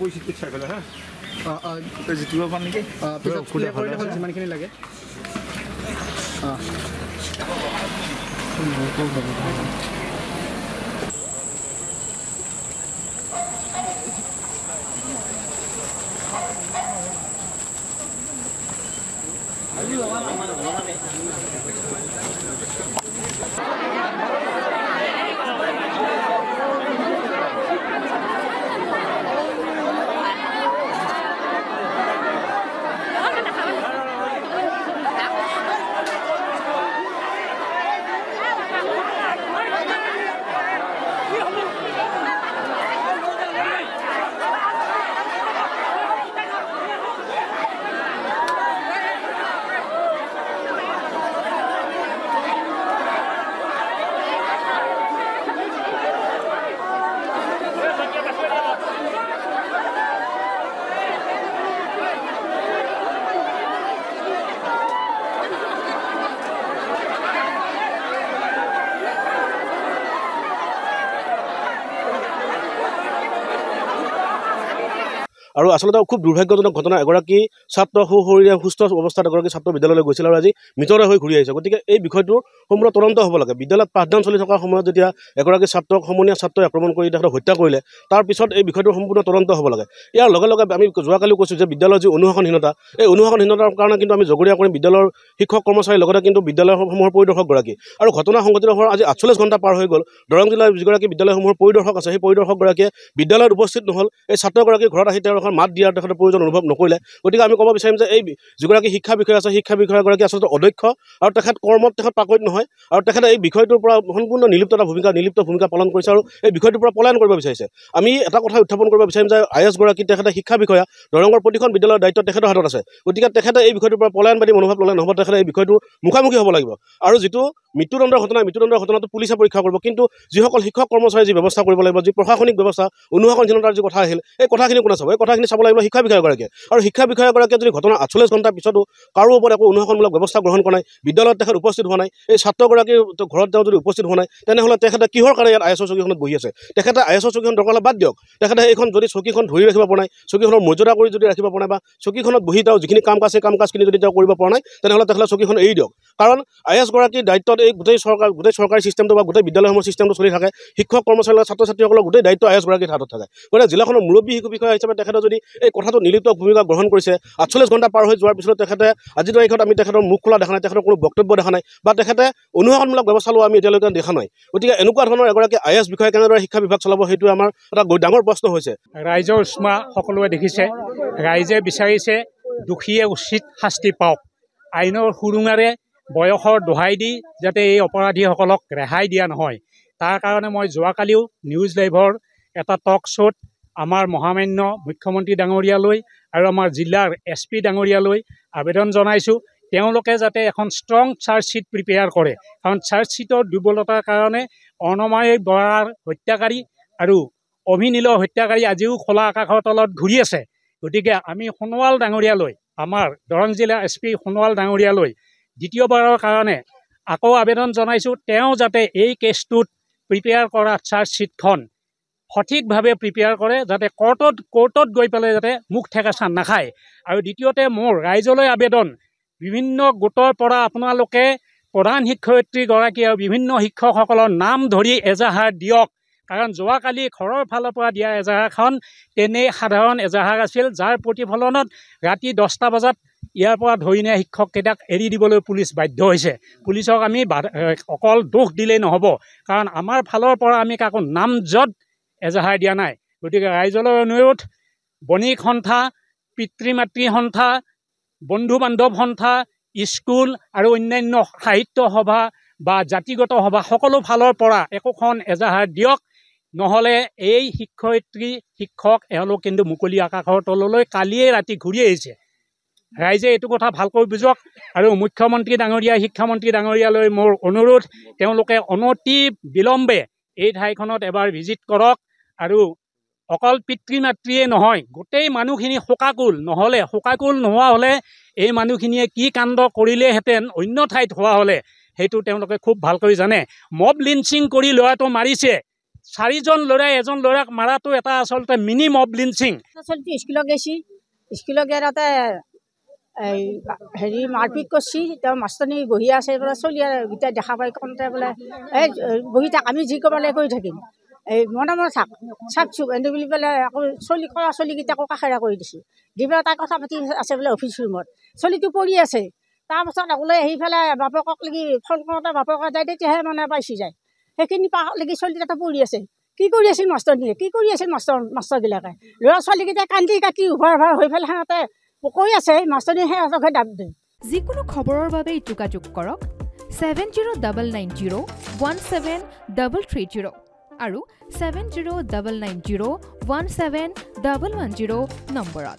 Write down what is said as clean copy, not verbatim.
পৰিস্থিতি চাই পেলাই হা জিতিব পাম নেকি যিমানখিনি লাগে আৰু আচলতে খুব দুৰ্ভাগ্যজনক ঘটনা এগৰাকী ছাত্ৰ সুস্থ অৱস্থাত এগৰাকী ছাত্ৰ বিদ্যালয়লৈ গৈছিল আৰু আজি মৃতদেহ হৈ ঘূৰি আহিছে গতিকে এই বিষয়টো সম্পূৰ্ণ তদন্ত হ'ব লাগে বিদ্যালয়ত পাঠদান চলি থকাৰ সময়ত যেতিয়া এগৰাকী ছাত্ৰক সমনীয়া ছাত্ৰই আক্ৰমণ কৰি তেখেতক হত্যা কৰিলে তাৰ পিছত এই বিষয়টো সম্পূৰ্ণ তদন্ত হ'ব লাগে ইয়াৰ লগে লগে আমি যোৱাকালিও কৈছোঁ যে বিদ্যালয়ৰ যি অনুশাসনহীনতা এই অনুশাসনহীনতাৰ কাৰণে কিন্তু আমি জগৰীয়া কৰিম বিদ্যালয়ৰ শিক্ষক কৰ্মচাৰীৰ লগতে কিন্তু বিদ্যালয়সমূহৰ পৰিদৰ্শকগৰাকী আৰু ঘটনা সংঘটিত হোৱাৰ আজি 48 ঘণ্টা পাৰ হৈ গ'ল দৰং জিলাৰ যিগৰাকী বিদ্যালয়সমূহৰ পৰিদৰ্শক আছে সেই পৰিদৰ্শকগৰাকীয়ে বিদ্যালয়ত উপস্থিত নহ'ল এই ছাত্ৰগৰাকীৰ ঘৰত আহি তেওঁলোকৰ মাত দিয়াৰ তেখেতৰ প্ৰয়োজন অনুভৱ নকৰিলে গতিকে আমি ক'ব বিচাৰিম যে এই যিগৰাকী শিক্ষা বিষয়া আছে শিক্ষা বিষয়াগৰাকী আচলতে অদক্ষ আৰু তেখেত কৰ্মত তেখেত পাকৈত নহয় আৰু তেখেতে এই বিষয়টোৰ পৰা সম্পূৰ্ণ নিলিপ্ত ভূমিকা পালন কৰিছে আৰু এই বিষয়টোৰ পৰা পলায়ন কৰিব বিচাৰিছে আমি এটা কথা উত্থাপন কৰিব বিচাৰিম যে IS গৰাকী তেখেতে শিক্ষা বিষয়া দৰঙৰ প্ৰতিখন বিদ্যালয়ৰ দায়িত্ব তেখেতৰ হাতত আছে গতিকে তেখেতে এই বিষয়টোৰ পৰা পলায়নবাদী মনোভাৱ ল'লে নহ'ব তেখেতে এই বিষয়টো মুখামুখি হ'ব লাগিব আৰু যিটো মৃত্যুদণ্ডৰ ঘটনাটো পুলিচে পৰীক্ষা কৰিব কিন্তু যিসকল শিক্ষক কৰ্মচাৰীয়ে যি ব্যৱস্থা কৰিব লাগিব যি প্ৰশাসনিক ব্যৱস্থা অনুশাসনহীনতাৰ যি কথা আহিল এই কথাখিনি কোনে চাব এই কথাখিনি চাব লাগিব শিক্ষা বিষয়াগৰাকীয়ে আৰু শিক্ষা বিষয়াগৰাকীয়ে যদি ঘটনা 48 ঘণ্টাৰ পিছতো কাৰো ওপৰত একো অনুশাসনমূলক ব্যৱস্থা গ্ৰহণ কৰা নাই বিদ্যালয়ত তেখেত উপস্থিত হোৱা নাই এই ছাত্ৰগৰাকীৰ ঘৰত তেওঁ যদি উপস্থিত হোৱা নাই তেনেহ'লে তেখেতে কিহৰ কাৰণে ইয়াত IS চকীখনত বহি আছে তেখেতে IS চকীখন দৰকাৰ হ'লে বাদ দিয়ক তেখেতে এইখন যদি চকীখন ধৰি ৰাখিব পৰা নাই চকীখনৰ মৰ্যাদা কৰি যদি ৰাখিব পৰা নাই বা চকীখনত বহি তেওঁ যিখিনি কাম কাজখিনি যদি তেওঁ কৰিব পৰা নাই তেনেহ'লে তেখেতে চকীখন এৰি দিয়ক কাৰণ IS গৰাকীৰ দায়িত্বত এই গোটেই চৰকাৰী চিষ্টেমটো বা গোটেই বিদ্যালয়সমূহৰ চিষ্টেমটো চলি থাকে শিক্ষক কৰ্মচাৰী ছাত্ৰ ছাত্ৰীসকলৰ গোটেই দায়িত্ব IS গৰাকীৰ হাতত থাকে গতিকে জিলাখনৰ মুৰব্বী শিশু বিষয়া হিচাপে তেখেতে যদি এই কথাটো নিলিপ্ত ভূমিকা গ্ৰহণ কৰিছে 48 ঘণ্টা পাৰ হৈ যোৱাৰ পিছত তেখেতে আজিৰ তাৰিখত আমি তেখেতৰ মুখ খোলা দেখা নাই তেখেতৰ কোনো বক্তব্য দেখা নাই বা তেখেতে অনুশাসনমূলক ব্যৱস্থা লোৱা আমি এতিয়ালৈকে দেখা নাই গতিকে এনেকুৱা ধৰণৰ এগৰাকী IS বিষয়া কেনেদৰে শিক্ষা বিভাগ চলাব সেইটো আমাৰ এটা ডাঙৰ প্ৰশ্ন হৈছে ৰাইজৰ উষ্মা সকলোৱে দেখিছে ৰাইজে বিচাৰিছে দোষীয়ে উচিত শাস্তি পাওক আইনৰ সুৰুঙাৰে বয়সৰ দোহাই দি যাতে এই অপৰাধীসকলক ৰেহাই দিয়া নহয় তাৰ কাৰণে মই যোৱাকালিও নিউজ লাইভৰ এটা টক শ্ব'ত আমাৰ মহামান্য মুখ্যমন্ত্ৰী ডাঙৰীয়ালৈ আৰু আমাৰ জিলাৰ SP ডাঙৰীয়ালৈ আবেদন জনাইছোঁ তেওঁলোকে যাতে এখন ষ্ট্ৰং চাৰ্জশ্বিট প্ৰিপেয়াৰ কৰে কাৰণ চাৰ্জশ্বিটৰ দুৰ্বলতাৰ কাৰণে অৰ্ণমাই বৰাৰ হত্যাকাৰী আৰু অভিনীলৰ হত্যাকাৰী আজিও খোলা আকাশৰ তলত ঘূৰি আছে গতিকে আমি সোণোৱাল ডাঙৰীয়ালৈ আমাৰ দৰং জিলা SP সোণোৱাল ডাঙৰীয়ালৈ দ্বিতীয়বাৰৰ কাৰণে আকৌ আবেদন জনাইছোঁ তেওঁ যাতে এই কেছটোত প্ৰিপেয়াৰ কৰা চাৰ্জশ্বিটখন সঠিকভাৱে প্ৰিপেয়াৰ কৰে যাতে কোৰ্টত গৈ পেলাই যাতে মুখ ঠেকেচা নাখায় আৰু দ্বিতীয়তে মোৰ ৰাইজলৈ আবেদন বিভিন্ন গোটৰ পৰা আপোনালোকে প্ৰধান শিক্ষয়িত্ৰীগৰাকী আৰু বিভিন্ন শিক্ষকসকলৰ নাম ধৰি এজাহাৰ দিয়ক কাৰণ যোৱাকালি ঘৰৰ ফালৰ পৰা দিয়া এজাহাৰখন তেনেই সাধাৰণ এজাহাৰ আছিল যাৰ প্ৰতিফলনত ৰাতি 10টা বজাত ইয়াৰ পৰা ধৰি নিয়া শিক্ষককেইটাক এৰি দিবলৈ পুলিচ বাধ্য হৈছে পুলিচক আমি অকল দোষ দিলেই নহ'ব কাৰণ আমাৰ ফালৰ পৰা আমি কাকো নামজদ এজাহাৰ দিয়া নাই গতিকে ৰাইজলৈ অনুৰোধ বণিক সন্থা পিতৃ মাতৃ সন্থা বন্ধু বান্ধৱ সন্থা স্কুল আৰু অন্যান্য সাহিত্য সভা বা জাতিগত সভা সকলো ফালৰ পৰা একোখন এজাহাৰ দিয়ক নহ'লে এই শিক্ষক এওঁলোক কিন্তু মুকলি আকাশৰ তললৈ কালিয়ে ৰাতি ঘূৰি আহিছে ৰাইজে এইটো কথা ভালকৈ বুজক আৰু মুখ্যমন্ত্ৰী ডাঙৰীয়া শিক্ষামন্ত্ৰী ডাঙৰীয়ালৈ মোৰ অনুৰোধ তেওঁলোকে অনতি বিলম্বে এই ঠাইখনত এবাৰ ভিজিট কৰক আৰু অকল পিতৃ মাতৃয়ে নহয় গোটেই মানুহখিনি শোকাকুল নোহোৱা হ'লে এই মানুহখিনিয়ে কি কাণ্ড কৰিলেহেঁতেন অন্য ঠাইত হোৱা হ'লে সেইটো তেওঁলোকে খুব ভালকৈ জানে মব লিঞ্চিং কৰি ল'ৰাটো মাৰিছে 4জন ল'ৰাই এজন ল'ৰাক মাৰাটো এটা আচলতে মিনি মব লিঞ্চিং। আচলতে স্কুলত গৈছি, স্কুলত গেলাতে এই হেৰি মাৰপিট কৰিছি। তেওঁ মাষ্টৰনী বহি আছে বোলে, চলিয়াকেইটা দেখা পাই কওঁতে বোলে এই বহি থাক, আমি যি ক'ব লাগে কৰি থাকিম, এই মনে মনে থাক, চাপ চুপ এনে বুলি পেলাই আকৌ ক'লা চলিকেইটাকো কাষেৰা কৰি দিছে। দি পেলাই তাই কথা পাতি আছে বোলে অফিচ ৰুমত, চলিটো পৰি আছে। তাৰপাছত ওলাই আহি পেলাই বাপেকক লাগি ফোন কৰোঁতে বাপেকে যায়, তেতিয়াহে মানে পাইছি যায়। সেইখিনি লাগি চলিকেইটা পৰি আছে। কি কৰি আছিল মাষ্টৰনীয়ে, কি কৰি আছিল মাষ্টৰবিলাকে? ল'ৰা ছোৱালীকেইটা কান্দি কাটি উভাৰ হৈ পেলাই সিহঁতে কৈ আছে, মাষ্টৰনীয়ে সিহঁতকহে দাব দিয়ে। যিকোনো খবৰৰ বাবে যোগাযোগ কৰক 7099017330 আৰু 7099017110 নম্বৰত।